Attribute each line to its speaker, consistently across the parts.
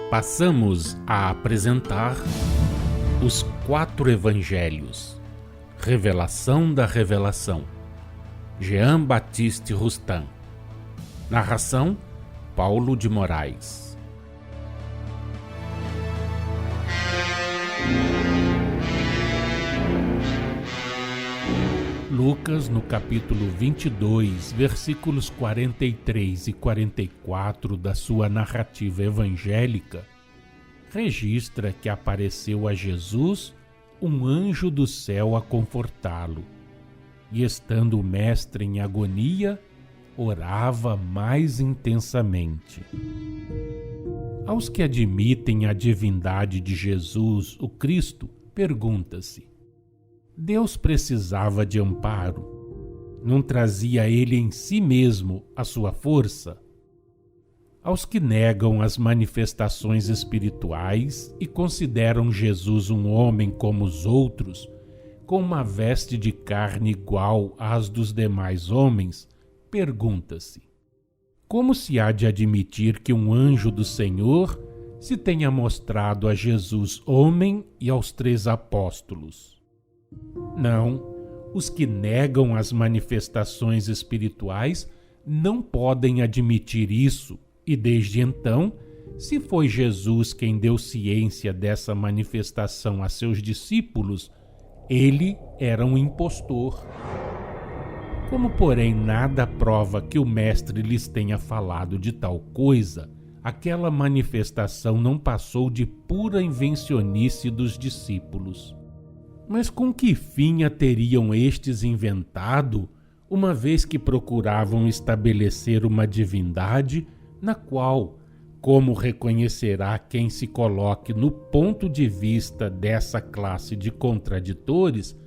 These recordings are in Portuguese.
Speaker 1: Passamos a apresentar os 4 Evangelhos, Revelação da Revelação, Jean Baptiste Rustin. Narração, Paulo de Moraes. Lucas, no capítulo 22, versículos 43 e 44 da sua narrativa evangélica, registra que apareceu a Jesus um anjo do céu a confortá-lo, e estando o mestre em agonia, orava mais intensamente. Aos que admitem a divindade de Jesus, o Cristo, pergunta-se: Deus precisava de amparo? Não trazia ele em si mesmo a sua força? Aos que negam as manifestações espirituais e consideram Jesus um homem como os outros, com uma veste de carne igual às dos demais homens, pergunta-se: como se há de admitir que um anjo do Senhor se tenha mostrado a Jesus homem e aos 3 apóstolos? Não, os que negam as manifestações espirituais não podem admitir isso, e desde então, se foi Jesus quem deu ciência dessa manifestação a seus discípulos, ele era um impostor. Como, porém, nada prova que o mestre lhes tenha falado de tal coisa, aquela manifestação não passou de pura invencionice dos discípulos. Mas com que fim a teriam estes inventado, uma vez que procuravam estabelecer uma divindade na qual, como reconhecerá quem se coloque no ponto de vista dessa classe de contraditores,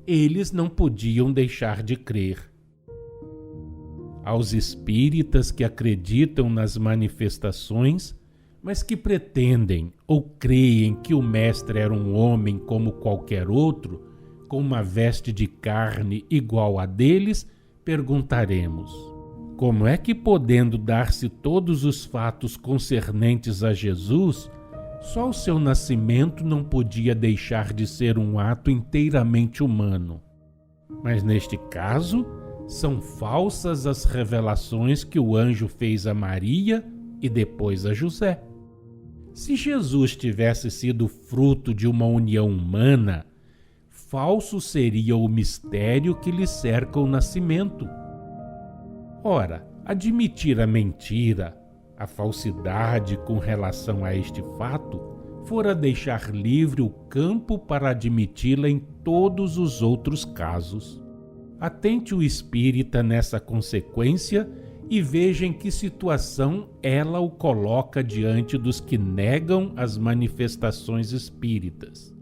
Speaker 1: eles não podiam deixar de crer. Aos espíritas que acreditam nas manifestações, mas que pretendem ou creem que o mestre era um homem como qualquer outro, com uma veste de carne igual a deles, perguntaremos: como é que, podendo dar-se todos os fatos concernentes a Jesus, só o seu nascimento não podia deixar de ser um ato inteiramente humano? Mas neste caso, são falsas as revelações que o anjo fez a Maria e depois a José. Se Jesus tivesse sido fruto de uma união humana, falso seria o mistério que lhe cerca o nascimento. Ora, admitir a mentira, a falsidade com relação a este fato, fora deixar livre o campo para admiti-la em todos os outros casos. Atente o espírita nessa consequência e veja em que situação ela o coloca diante dos que negam as manifestações espíritas,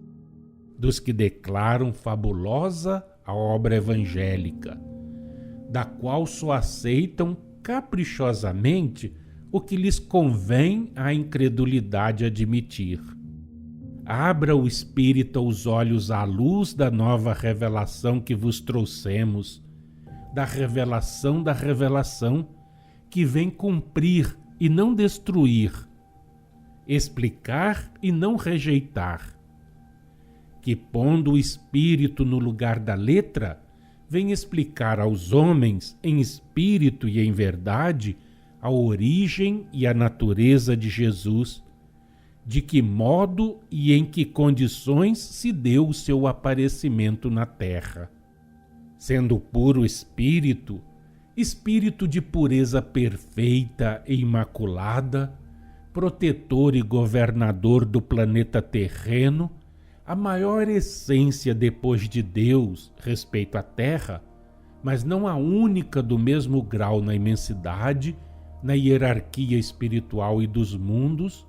Speaker 1: dos que declaram fabulosa a obra evangélica, da qual só aceitam caprichosamente o que lhes convém à incredulidade admitir. Abra o espírita os olhos à luz da nova revelação que vos trouxemos, da revelação, que vem cumprir e não destruir, explicar e não rejeitar, que, pondo o espírito no lugar da letra, vem explicar aos homens, em espírito e em verdade, a origem e a natureza de Jesus, de que modo e em que condições se deu o seu aparecimento na terra. Sendo puro espírito, espírito de pureza perfeita e imaculada, protetor e governador do planeta terreno, a maior essência depois de Deus respeito à terra, mas não a única do mesmo grau na imensidade, na hierarquia espiritual e dos mundos,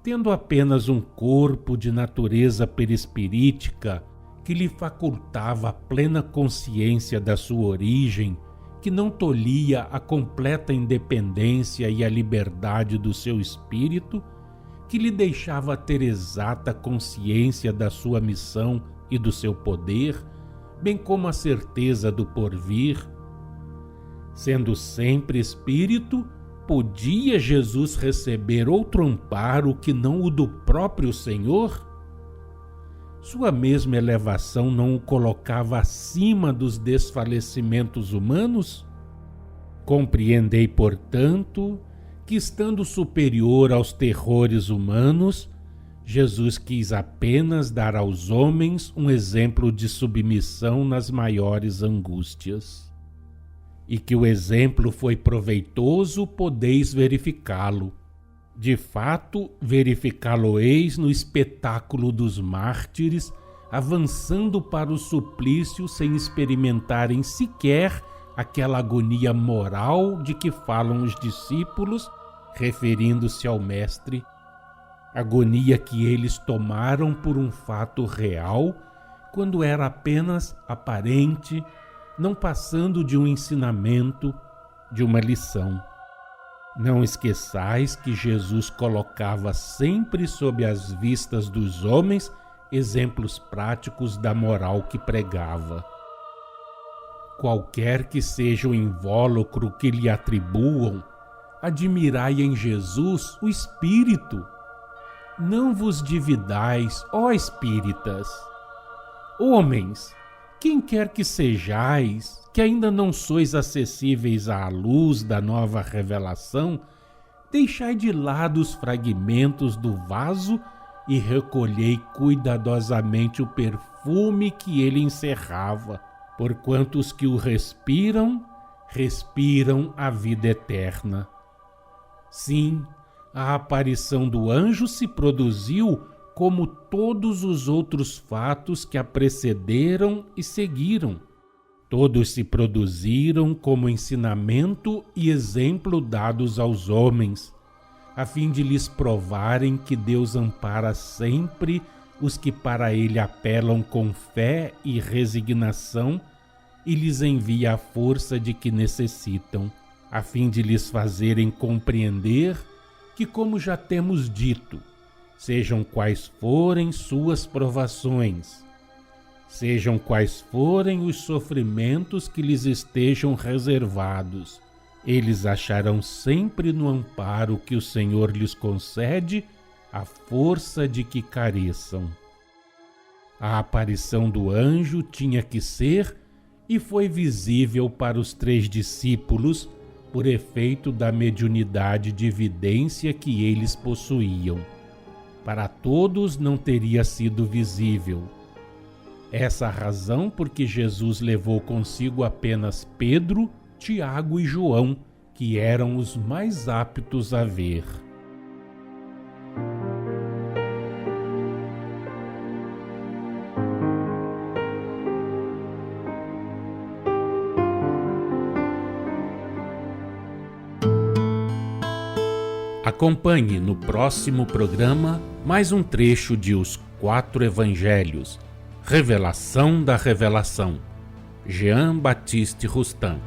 Speaker 1: tendo apenas um corpo de natureza perispirítica que lhe facultava a plena consciência da sua origem, que não tolhia a completa independência e a liberdade do seu espírito, que lhe deixava ter exata consciência da sua missão e do seu poder, bem como a certeza do porvir. Sendo sempre espírito, podia Jesus receber outro amparo que não o do próprio Senhor? Sua mesma elevação não o colocava acima dos desfalecimentos humanos? Compreendei, portanto, que estando superior aos terrores humanos, Jesus quis apenas dar aos homens um exemplo de submissão nas maiores angústias. E que o exemplo foi proveitoso, podeis verificá-lo. De fato, verificá-lo-eis no espetáculo dos mártires, avançando para o suplício sem experimentarem sequer aquela agonia moral de que falam os discípulos, referindo-se ao Mestre, agonia que eles tomaram por um fato real, quando era apenas aparente, não passando de um ensinamento, de uma lição. Não esqueçais que Jesus colocava sempre sob as vistas dos homens exemplos práticos da moral que pregava. Qualquer que seja o invólucro que lhe atribuam, admirai em Jesus o Espírito. Não vos dividais, ó espíritas. Homens, quem quer que sejais, que ainda não sois acessíveis à luz da nova revelação, deixai de lado os fragmentos do vaso e recolhei cuidadosamente o perfume que ele encerrava, porquanto os que o respiram, respiram a vida eterna. Sim, a aparição do anjo se produziu como todos os outros fatos que a precederam e seguiram. Todos se produziram como ensinamento e exemplo dados aos homens, a fim de lhes provarem que Deus ampara sempre os que para ele apelam com fé e resignação e lhes envia a força de que necessitam, a fim de lhes fazerem compreender que, como já temos dito, sejam quais forem suas provações, sejam quais forem os sofrimentos que lhes estejam reservados, eles acharão sempre no amparo que o Senhor lhes concede a força de que careçam. A aparição do anjo tinha que ser e foi visível para os 3 discípulos por efeito da mediunidade de vidência que eles possuíam. Para todos não teria sido visível. Essa a razão porque Jesus levou consigo apenas Pedro, Tiago e João, que eram os mais aptos a ver. Acompanhe no próximo programa mais um trecho de Os 4 Evangelhos, Revelação da Revelação, Jean Baptiste Rustin.